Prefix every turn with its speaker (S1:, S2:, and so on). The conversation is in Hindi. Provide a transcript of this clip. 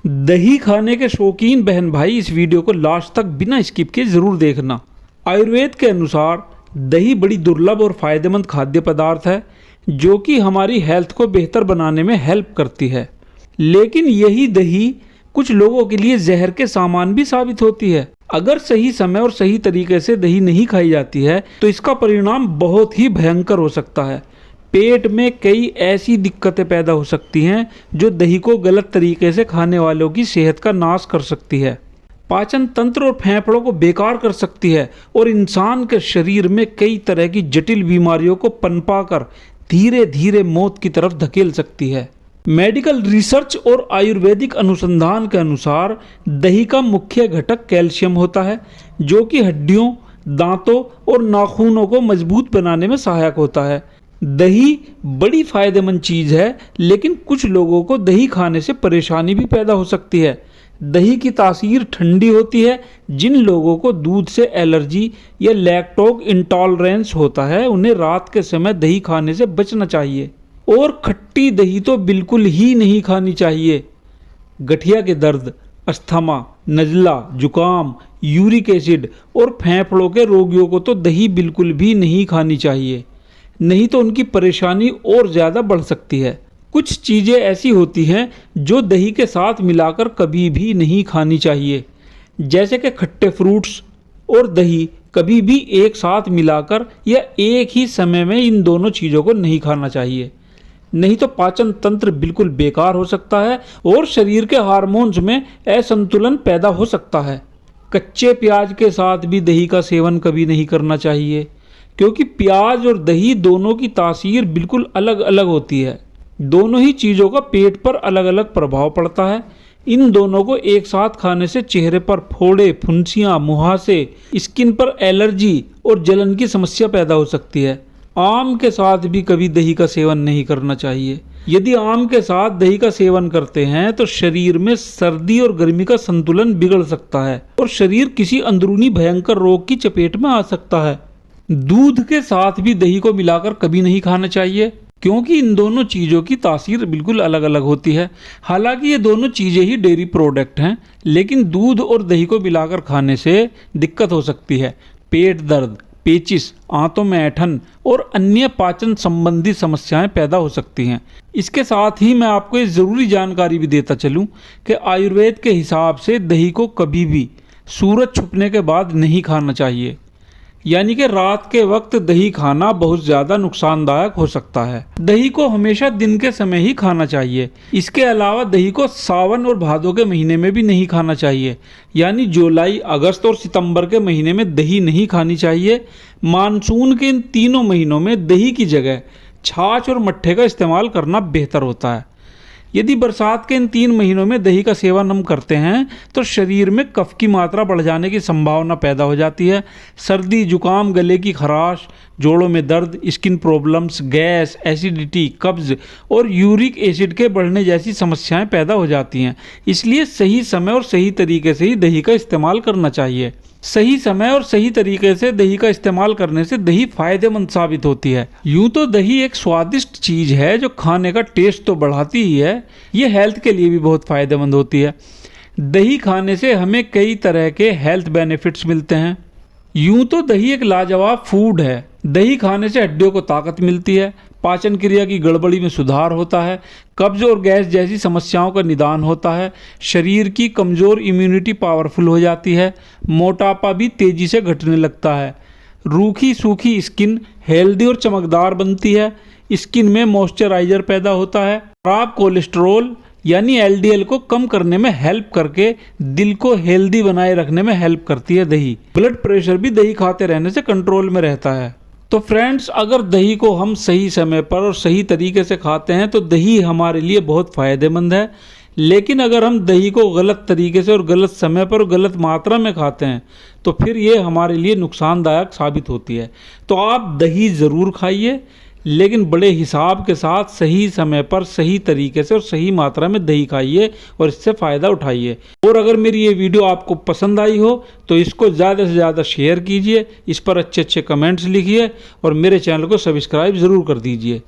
S1: दही खाने के शौकीन बहन भाई इस वीडियो को लास्ट तक बिना स्किप किए ज़रूर देखना। आयुर्वेद के अनुसार दही बड़ी दुर्लभ और फ़ायदेमंद खाद्य पदार्थ है जो कि हमारी हेल्थ को बेहतर बनाने में हेल्प करती है। लेकिन यही दही कुछ लोगों के लिए जहर के सामान भी साबित होती है। अगर सही समय और सही तरीके से दही नहीं खाई जाती है तो इसका परिणाम बहुत ही भयंकर हो सकता है। पेट में कई ऐसी दिक्कतें पैदा हो सकती हैं जो दही को गलत तरीके से खाने वालों की सेहत का नाश कर सकती है, पाचन तंत्र और फेफड़ों को बेकार कर सकती है और इंसान के शरीर में कई तरह की जटिल बीमारियों को पनपा कर धीरे धीरे मौत की तरफ धकेल सकती है। मेडिकल रिसर्च और आयुर्वेदिक अनुसंधान के अनुसार दही का मुख्य घटक कैल्शियम होता है जो कि हड्डियों, दांतों और नाखूनों को मजबूत बनाने में सहायक होता है। दही बड़ी फायदेमंद चीज़ है, लेकिन कुछ लोगों को दही खाने से परेशानी भी पैदा हो सकती है। दही की तासीर ठंडी होती है। जिन लोगों को दूध से एलर्जी या लैक्टोज इंटॉलरेंस होता है उन्हें रात के समय दही खाने से बचना चाहिए। और खट्टी दही तो बिल्कुल ही नहीं खानी चाहिए। गठिया के दर्द, अस्थमा, नज़ला, जुकाम, यूरिक एसिड और फेफड़ों के रोगियों को तो दही बिल्कुल भी नहीं खानी चाहिए, नहीं तो उनकी परेशानी और ज़्यादा बढ़ सकती है। कुछ चीज़ें ऐसी होती हैं जो दही के साथ मिलाकर कभी भी नहीं खानी चाहिए, जैसे कि खट्टे फ्रूट्स और दही कभी भी एक साथ मिलाकर या एक ही समय में इन दोनों चीज़ों को नहीं खाना चाहिए, नहीं तो पाचन तंत्र बिल्कुल बेकार हो सकता है और शरीर के हार्मोन्स में असंतुलन पैदा हो सकता है। कच्चे प्याज के साथ भी दही का सेवन कभी नहीं करना चाहिए, क्योंकि प्याज और दही दोनों की तासीर बिल्कुल अलग अलग होती है। दोनों ही चीज़ों का पेट पर अलग अलग प्रभाव पड़ता है। इन दोनों को एक साथ खाने से चेहरे पर फोड़े, फुंसियाँ, मुहासे, स्किन पर एलर्जी और जलन की समस्या पैदा हो सकती है। आम के साथ भी कभी दही का सेवन नहीं करना चाहिए। यदि आम के साथ दही का सेवन करते हैं तो शरीर में सर्दी और गर्मी का संतुलन बिगड़ सकता है और शरीर किसी अंदरूनी भयंकर रोग की चपेट में आ सकता है। दूध के साथ भी दही को मिलाकर कभी नहीं खाना चाहिए, क्योंकि इन दोनों चीज़ों की तासीर बिल्कुल अलग अलग होती है। हालांकि ये दोनों चीज़ें ही डेयरी प्रोडक्ट हैं, लेकिन दूध और दही को मिलाकर खाने से दिक्कत हो सकती है। पेट दर्द, पेचिस, आंतों में ऐंठन और अन्य पाचन संबंधी समस्याएं पैदा हो सकती हैं। इसके साथ ही मैं आपको ये ज़रूरी जानकारी भी देता चलूं कि आयुर्वेद के हिसाब से दही को कभी भी सूरज छुपने के बाद नहीं खाना चाहिए, यानी कि रात के वक्त दही खाना बहुत ज़्यादा नुकसानदायक हो सकता है। दही को हमेशा दिन के समय ही खाना चाहिए। इसके अलावा दही को सावन और भादों के महीने में भी नहीं खाना चाहिए, यानी जुलाई, अगस्त और सितंबर के महीने में दही नहीं खानी चाहिए। मानसून के इन तीनों महीनों में दही की जगह छाछ और मट्ठे का इस्तेमाल करना बेहतर होता है। यदि बरसात के इन 3 महीनों में दही का सेवन हम करते हैं तो शरीर में कफ की मात्रा बढ़ जाने की संभावना पैदा हो जाती है। सर्दी, जुकाम, गले की खराश, जोड़ों में दर्द, स्किन प्रॉब्लम्स, गैस, एसिडिटी, कब्ज और यूरिक एसिड के बढ़ने जैसी समस्याएं पैदा हो जाती हैं। इसलिए सही समय और सही तरीके से ही दही का इस्तेमाल करना चाहिए। सही समय और सही तरीके से दही का इस्तेमाल करने से दही फायदेमंद साबित होती है। यूं तो दही एक स्वादिष्ट चीज़ है जो खाने का टेस्ट तो बढ़ाती ही है, ये हेल्थ के लिए भी बहुत फायदेमंद होती है। दही खाने से हमें कई तरह के हेल्थ बेनिफिट्स मिलते हैं। यूं तो दही एक लाजवाब फूड है। दही खाने से हड्डियों को ताकत मिलती है, पाचन क्रिया की गड़बड़ी में सुधार होता है, कब्ज और गैस जैसी समस्याओं का निदान होता है, शरीर की कमज़ोर इम्यूनिटी पावरफुल हो जाती है, मोटापा भी तेज़ी से घटने लगता है, रूखी सूखी स्किन हेल्दी और चमकदार बनती है, स्किन में मॉइस्चराइजर पैदा होता है, खराब कोलेस्ट्रॉल यानी एलडीएल को कम करने में हेल्प करके दिल को हेल्दी बनाए रखने में हेल्प करती है दही। ब्लड प्रेशर भी दही खाते रहने से कंट्रोल में रहता है। तो फ्रेंड्स, अगर दही को हम सही समय पर और सही तरीके से खाते हैं तो दही हमारे लिए बहुत फ़ायदेमंद है। लेकिन अगर हम दही को गलत तरीके से और गलत समय पर और गलत मात्रा में खाते हैं तो फिर ये हमारे लिए नुकसानदायक साबित होती है। तो आप दही ज़रूर खाइए, लेकिन बड़े हिसाब के साथ सही समय पर सही तरीके से और सही मात्रा में दही खाइए और इससे फ़ायदा उठाइए। और अगर मेरी ये वीडियो आपको पसंद आई हो तो इसको ज़्यादा से ज़्यादा शेयर कीजिए, इस पर अच्छे अच्छे कमेंट्स लिखिए और मेरे चैनल को सब्सक्राइब ज़रूर कर दीजिए।